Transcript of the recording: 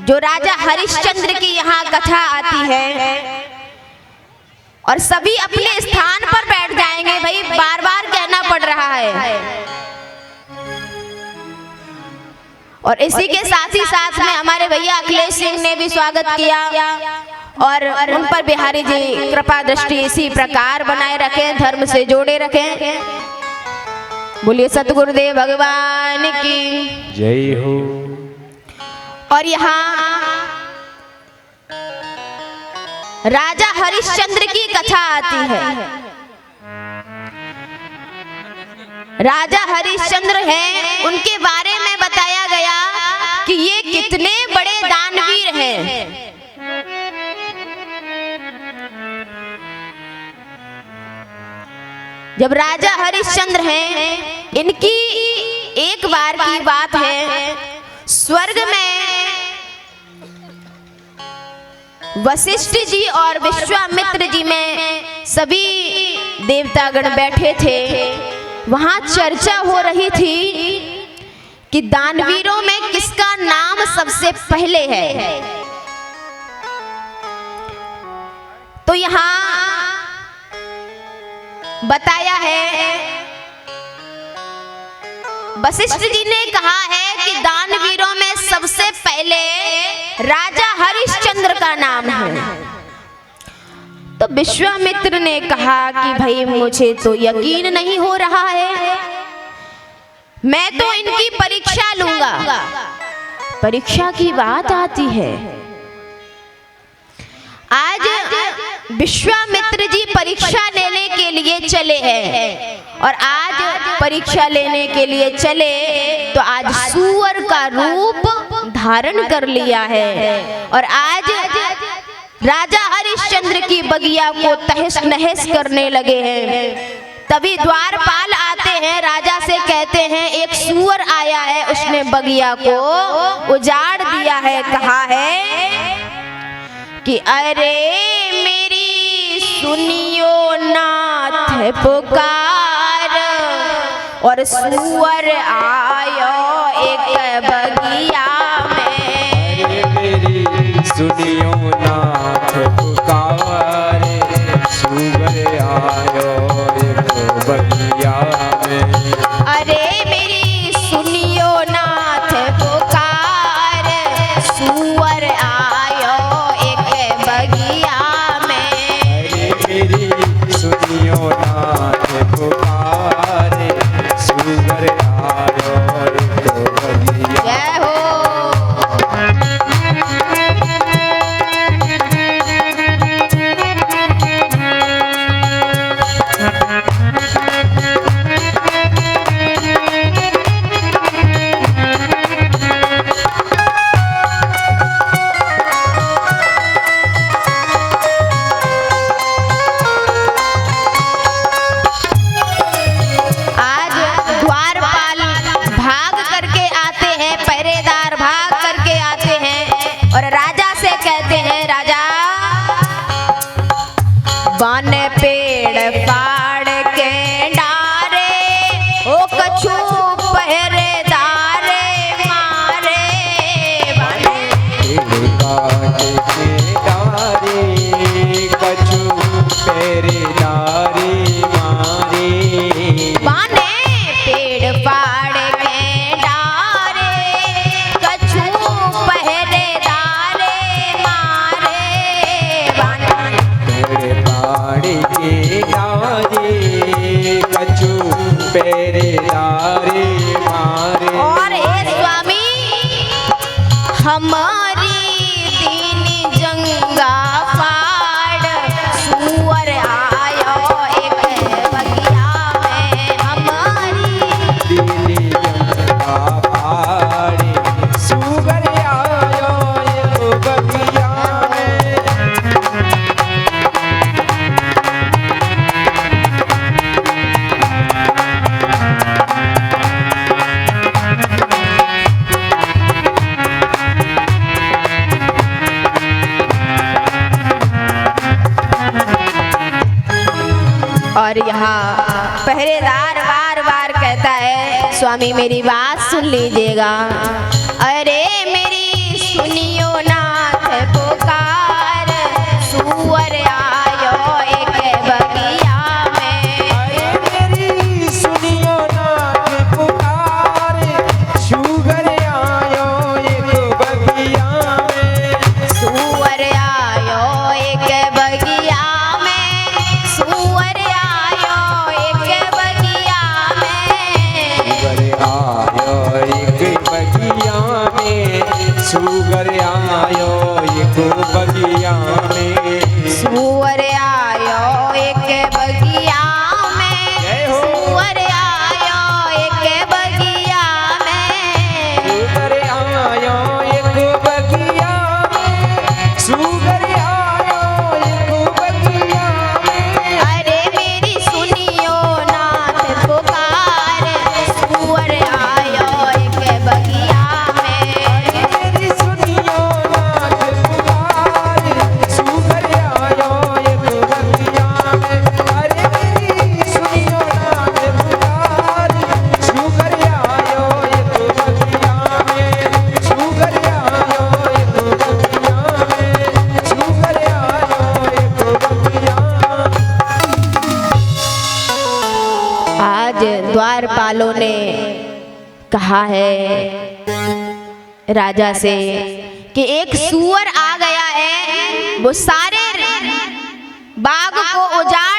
जो राजा हरिश्चंद्र की यहाँ कथा आती है और सभी अपने स्थान पर बैठ जाएंगे। भाई बार बार कहना पड़ रहा है। और इसी के साथ ही साथ में हमारे भैया अखिलेश सिंह ने भी स्वागत किया और उन पर बिहारी जी कृपा दृष्टि इसी प्रकार बनाए रखें, धर्म से जोड़े रखें। बोलिए सतगुरुदेव भगवान की जय हो। और यहाँ राजा हरिश्चंद्र की कथा आती है। राजा हरिश्चंद्र हैं, उनके बारे में बताया गया कि ये कितने बड़े दानवीर हैं। जब राजा हरिश्चंद्र हैं, इनकी एक बार की बात है, स्वर्ग में वशिष्ठ जी और विश्वामित्र जी में सभी देवतागण बैठे थे। वहां चर्चा हो रही थी कि दानवीरों में किसका नाम सबसे पहले है। तो यहाँ बताया है, वशिष्ठ जी ने कहा है कि दानवीरों में सबसे पहले राजा हरिश्चंद्र का नाम है। तो विश्वामित्र ने कहा कि भाई मुझे तो यकीन नहीं हो रहा है, मैं तो इनकी परीक्षा लूंगा। परीक्षा की बात आती है। आज विश्वामित्र जी परीक्षा लेने के लिए चले हैं और आज परीक्षा लेने के लिए चले तो आज सूअर का रूप धारण कर लिया है और आज राजा हरिश्चंद्र की बगिया को तहस नहस करने लगे हैं। तभी द्वारपाल आते हैं, राजा से कहते हैं एक सूअर आया है, उसने बगिया को उजाड़ दिया है। कहा है कि अरे मेरी सुनियो नाथ पुकार, और सूअर आयो एक बगिया में। मेरी सुनियो नाथ पुकार, सूअर आयो एक बगिया में। अरे मेरी सुनियो नाथ पुकार, सूअर आयो एक बगिया में। अरे मेरी सुनियो नाथ पुकार, सूअर आयो एक बगिया। जय हो। बन पेड़ फाड़ के डारे, ओ कछु पहरेदारे मारे। पेड़ काट के डारे, कछु पहरेदारे मारे। बने पेड़ फाड़ के डारे, कछु पहरेदारे मारे। पेड़ फाड़ के डारे, कछु पहरेदारे मारे। और हे स्वामी हमारी दीन जंगा फाड़, सूअर आयो एक बगिया में। हमारी दीन जंगा फाड़, सूअर आयो एक बगिया में। और यहाँ पहरेदार बार बार कहता है, स्वामी मेरी बात सुन लीजिएगा। अरे मेरी सुनियो सुगर आयो एक बगिया में, सुअर आयो एक बगिया में, जय हो। सुअर आयो एक बगिया में, सुगर आयो एक बगिया में, सुगर आयो एक बगिया में। अरे मेरी सुनियो नाथ पुकार, सुअर आयो एक बगिया में। मेरी सुनियो नाथ पुकार, सुगर आयो एक बगिया में। अरे मेरी सुनियो नाथ पुकार, सुगर आयो एक बगिया में, सुगर आयो एक बगिया में, सुगर आयो एक बगिया। आज द्वारपालों ने कहा है राजा से कि एक सुअर आ गया है, वो सारे बाग को उजाड़